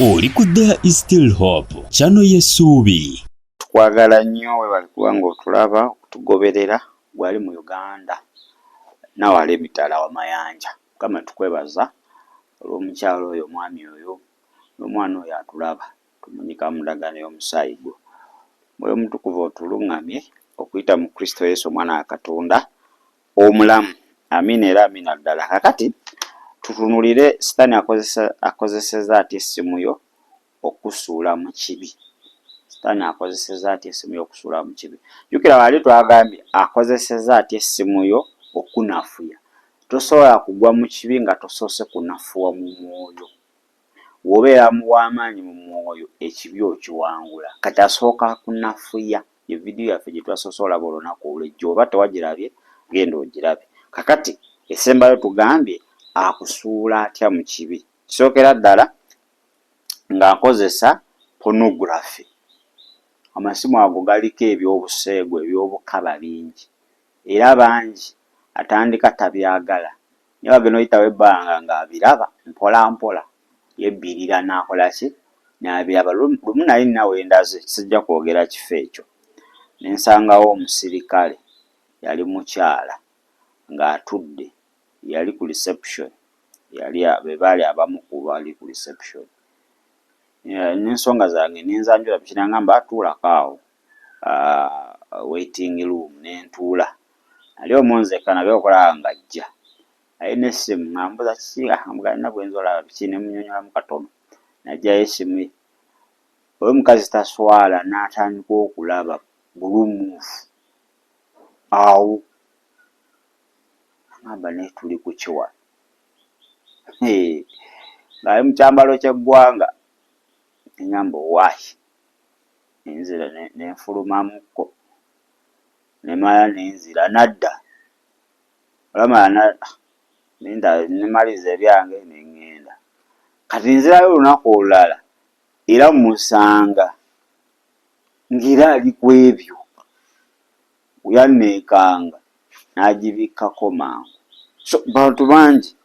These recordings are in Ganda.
Oli ku There is Still Hope, channel y'essuubi. Tukwagala nnyo we bali kubanga otulaba okutugoberera gwali mu Uganda nawala emitala w'amayanja. Mukama tukwebaza olw'omukyalo oyo omwami oyo n'omwana oyo atulaba tumunyika mu ndagaano y'omusaayi gwo. Mwoyo Mutukuvu otuluŋŋamye okuyita mu Kristo Yesu omwana wa Katonda omulamu. Amiina era amiina ddala. Kakati tutunulire Sitaani akozeseza atya essimu yo okusuula mu kibi. Sitaani akozeseza atya essimu yo okusuula mu kibi. Jjukira wali twagambye akozeseza atya essimu yo okunafuya. Tosobola kugwa mu kibi nga tosoose kunafuwa mu mwoyo. W'obeera w'amaanyi mu mwoyo ekibi okiwangula. Kati asooka kunafuya. Ye vidiyo yaffe gye twasoose olaba olunaku olw'ejjo oba tewagirabye genda ogirabe. Kakati esembayo tugambye akusuula atya mu kibi. Kisookera ddala ng'akozesa pornography. Amasimu ago galiko ebyobuseego ebyobukaba bingi era bangi atandika tabyagala naye wagenda oyitawo ebbanga ng'abiraba mpola mpola yebbirira n'akola ki n'abiraba. Lumu nali nawe ndaze sijja kwogera kifo ekyo ne nsangawo omusirikale yali mukyala ng'atudde yali ku reception be baali abamu ku baali ku reception. N'ensonga zange nenzanjula bikinangamba atuulako awo waiting room n'entuula. Ali omunzeka nabyo okulaba nga ajja alina essimu ng'ambuza kiki amugana bwenzi olaba biki ne munyonyolamu katono n'aggyayo essimu ye. Oyo mukazi taswala n'atandika okulaba bulumuufu awo agamba naye tuli ku kiwa ng'ali mu kyambalo ky'eggwanga ngamba owaayi nenzira nenfulumamukko nemala nenzira nadda olamala nemaliza ebyange neŋŋenda. Kati nzirayo olunaku olulala era musanga ng'era ali ku ebyo yanneekanga n'agibikkako mangu. So bantu bangi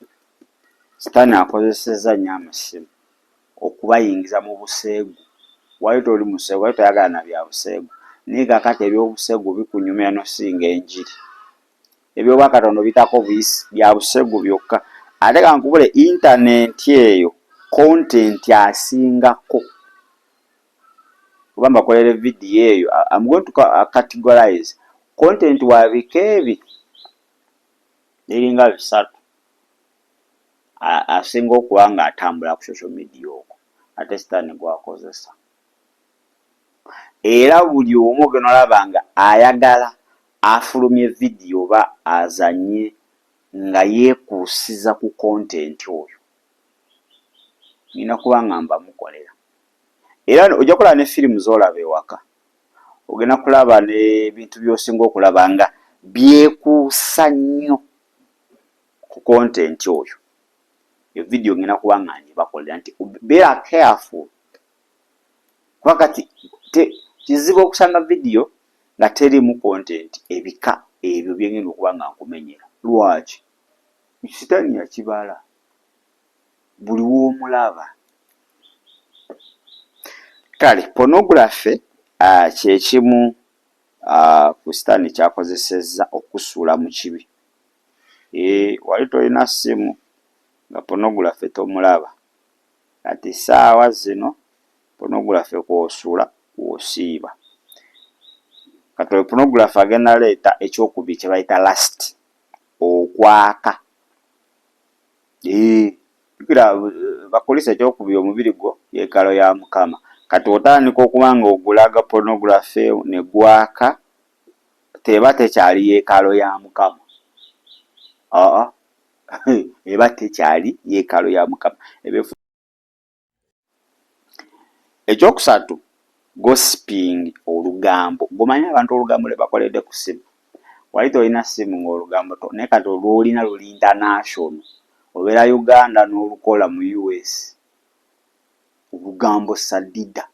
Sitaani akozesezza nnyo amasimu okubayingiza mu buseegu. Wali toli museegu, wali toyagala na bya buseegu. Naye kakati ebyobuseegu bikunyumya n'osinga enjiri. Ebyobwakatonda bitako buyisi bya buseegu byokka. Ate kankubule intaneti eyo kontenti asingako. Kuba mbakolera vidiyo eyo, I'm going to categorize content wa bika ebi eringa bisatu. Asinga okuba ng'atambula ku social media okwo ate Sitaani gwakozesa. Era buli omu ogenda olaba nga ayagala afulumye vidiyo oba azanye nga yeekuusiza ku kontenti oyo. Nina kuba nga mbamukolera. Era ojja kulaba ne firimu z'olaba ewaka. Ogenda kulaba n'ebintu by'osinga okulaba nga byekuusa nnyo ku kontenti oyo. Iyo vidiyo ngenda kuba nga ngibakolera nti be careful. Kuba kati kizibu okusanga vidiyo nga terimu kontenti ebika ebyo bye ngenda okuba nga nkumenyera. Lwaki? Sitaani yakibala buli w'omulaba. Kale pornography kyekimu ku Sitaani kyakozesezza okusuula mu kibi. Wali tolina ssimu nga pornography tomulaba. Kati saawa zino pornography kw'osuula kw'osiiba. Kati pornography agenda leeta ekyokubiri kye bayita lust, okwaka. Bakulisa ekyokubiri omubiri gwo yeekalo ya Mukama. Kati otandika okuba nga ogulaga pornography ne gwaka teba tekyali yeekalo ya Mukama. Eba tekyali yeekalo ya Mukama. Ekyokusatu gossiping, olugambo. Gomanyi abantu olugambo lwe bakoledde ku ssimu. Wali tolina ssimu ng'olugambo naye kati olw'olina luli international. Obeera Uganda n'olukola mu US. Olugambo sadida.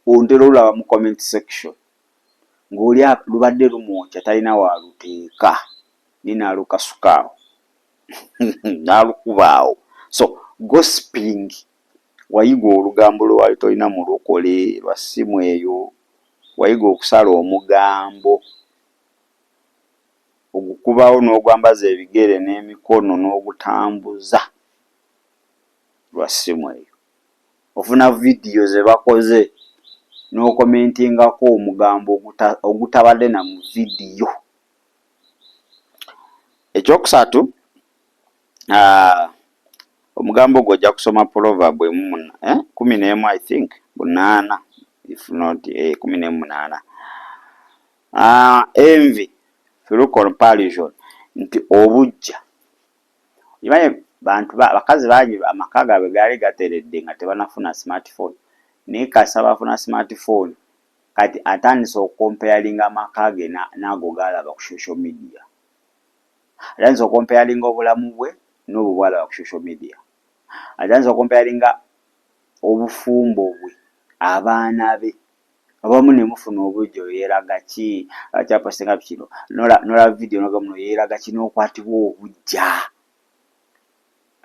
Ontera olulaba mu comment section. Ng'oli lubadde lumwokya talina waaluteeka. Ninaalukasukaawo. N'alukubaawo. So gossiping wayiga olugambo lwe wali tolina mu lukole lwa ssimu eyo, wayiga okusala omugambo ogukubawo n'ogwambaza ebigere n'emikono n'ogutambuza lwa ssimu eyo. Ofuna vidiyo ze bakoze n'okomentingako omugambo ogutabadde na mu vidiyo. Ekyokusatu, omugambo ogwo ojja kusoma Proverb 11 I think 8 if not 18. Envy through comparison, nti obujja. Ibaye bakazi bangi amaka gaabwe gaali gateredde nga tebanafuna smartphone, naye kasa bafuna smartphone kati atandise okukompayalinga amaka ge n'ago gaalaba ku social media. Atandise okukompayalinga obulamu bwe n'obwo bwalaba ku social media. Atandise okukompayalinga obufumbo bwe, abaana be. Abamu ne mufuna obujja yeeraga ki akyaposinga kino nola video nogamuno yeeraga ki n'okwatibwa obujja.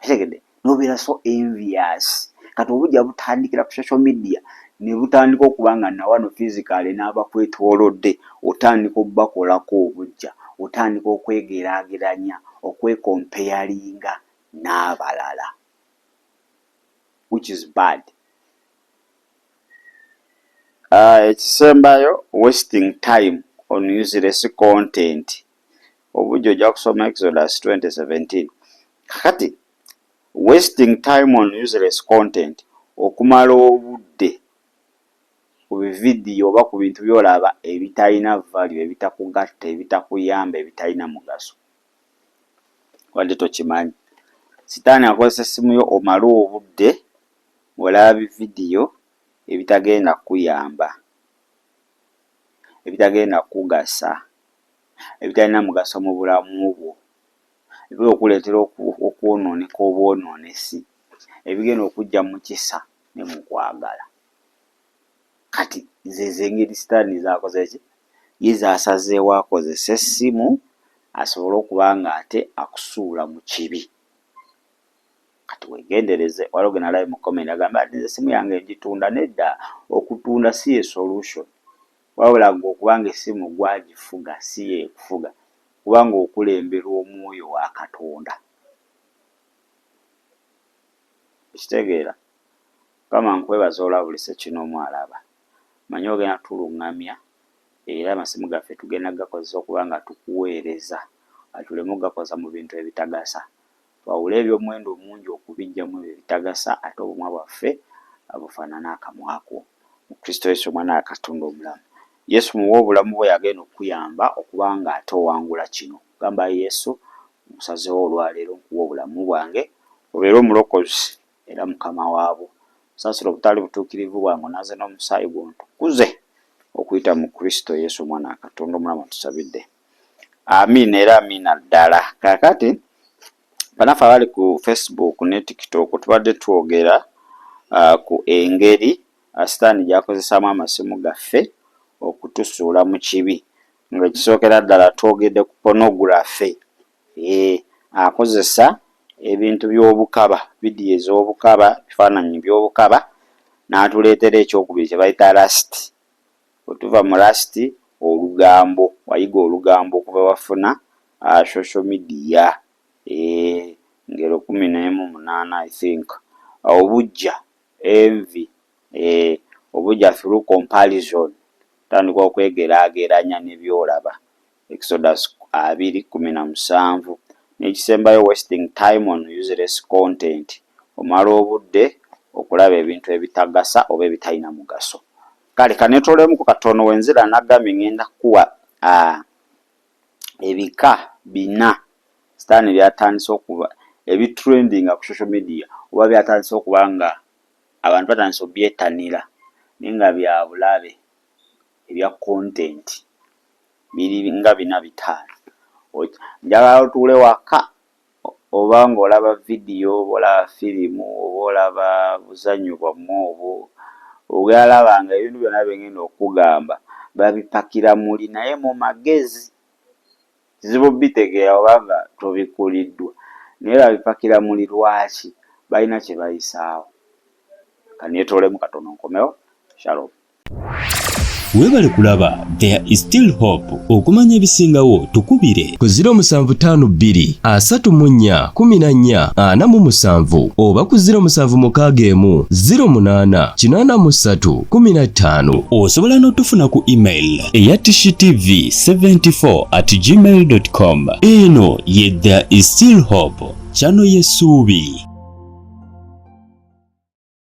Tegede nobeera so envious. Kati obujja butandikira ku social media ne butandika okuba nga na wano physically n'abakwetoolodde, otandika obbakolako obujja, otandika okwegeraageranya, okwekompayalinga n'abalala, which is bad. Ekisembayo, wasting time on useless content. Obujja ojja kusoma Exodus 20:17. Kati wasting time on useless content, okumala obudde ku bividiyo oba ku bintu byolaba ebitalina value, ebitakugatta, ebitakuyamba, ebitalina mugaso. Wadde tokimanyi. Sitaani akozesa essimu yo omala obudde olaba bividiyo ebitagenda kuyamba, ebitagenda kugasa, ebitalina mugaso mu bulamu bwo, ebigenda okuleetera okwonooneka obwonoonesi, ebigenda okujja mu kisa ne mu kwagala. Kati zengeri sitaani z'akoze ki? Ye z'asazeewo akozesa essimu asobole okuba nga ate akusuula mu kibi. Kati weegendereze, waliwo gena live mu comment agamba ati essimu yange ngitunda. Nedda, okutunda si ye solution. Wabula ng'okubanga essimu gwagifuga si ye kufuga, kubanga okulemberwa omwoyo wa Katonda. Ekitegeera, kama nkwebaza olabulise kino omwalaba. Manyi ogenda tuluŋŋamya era amasimu gaffe tugenda gakozesa okuba nga tukuweereza, tuleme gakoza mu bintu ebitagasa. Twawule eby'omuwendo omungi okubijjamu ebitagasa, ate obumwa bwaffe bufaanana akamwako. Mu Kristo Yesu omwana wa Katonda omulamu. Yesu muwe obulamu bwe yagenda okuyamba okuba nga ate owangula kino. Gamba Yesu, musazeewo olwaleero nkuwa obulamu bwange, obeere omulokozi era mukama waabwo. Saasira obutali butuukirivu bwange naze n'omusaayi gwo ntukuze okuyita mu Kristo Yesu omwana wa Katonda omulamu tusabidde. Amiina era amiina ddala. Kaakati banafu abali ku Facebook ne TikTok tubadde twogera ku engeri Sitaani gy'akozesaamu amasimu gaffe okutusuula mu kibi. Nga kisookera ddala twogedde ku pornography. Akozesa ebintu by'obukaba, vidiyo ez'obukaba, bifaananyi by'obukaba, n'atuleetera ekyokubiri kye bayita lust. Otuva mu lust, olugambo, wayiga olugambo okuva wafuna social media. Ngero 11:8 I think. Obujja, envy, obujja through comparison, tandika okwegeraageranya ne byolaba. Exodus 20:17. N'ekisembayo wasting time on useless content, omala obudde okulaba ebintu ebitagasa oba ebitalina mugaso. Kale kanetolemu katono wenzira nagambye ngenda kuwa ebika 4 Sitaani byatandise okuba ebitrendinga ku social media oba byatandise okuba nga abantu batandise obyettanira naye nga bya bulabe ebya content biri nga 4-5. Njagala otuule waka oba ng'olaba vidiyo, oba olaba firimu, oba olaba buzannyo bwammwe obwo, ogalaba nga ebintu byonna byengenda okugamba babipakira muli naye mu magezi. Kizibu bitegeera obanga tobikuliddwa, naye babipakira muli lwaki? Balina kye bayisaawo. kanetolemu katono nkomewo. Shalom. Weebale kulaba There is Still Hope. Okumanya ebisingawo tukubire ku 0752 34 14 47 oba ku 0761 08 83 15. Osobola n'otufuna ku email eya tishitv74@gmail.com. Eno ye There is Still Hope, channel y'essuubi.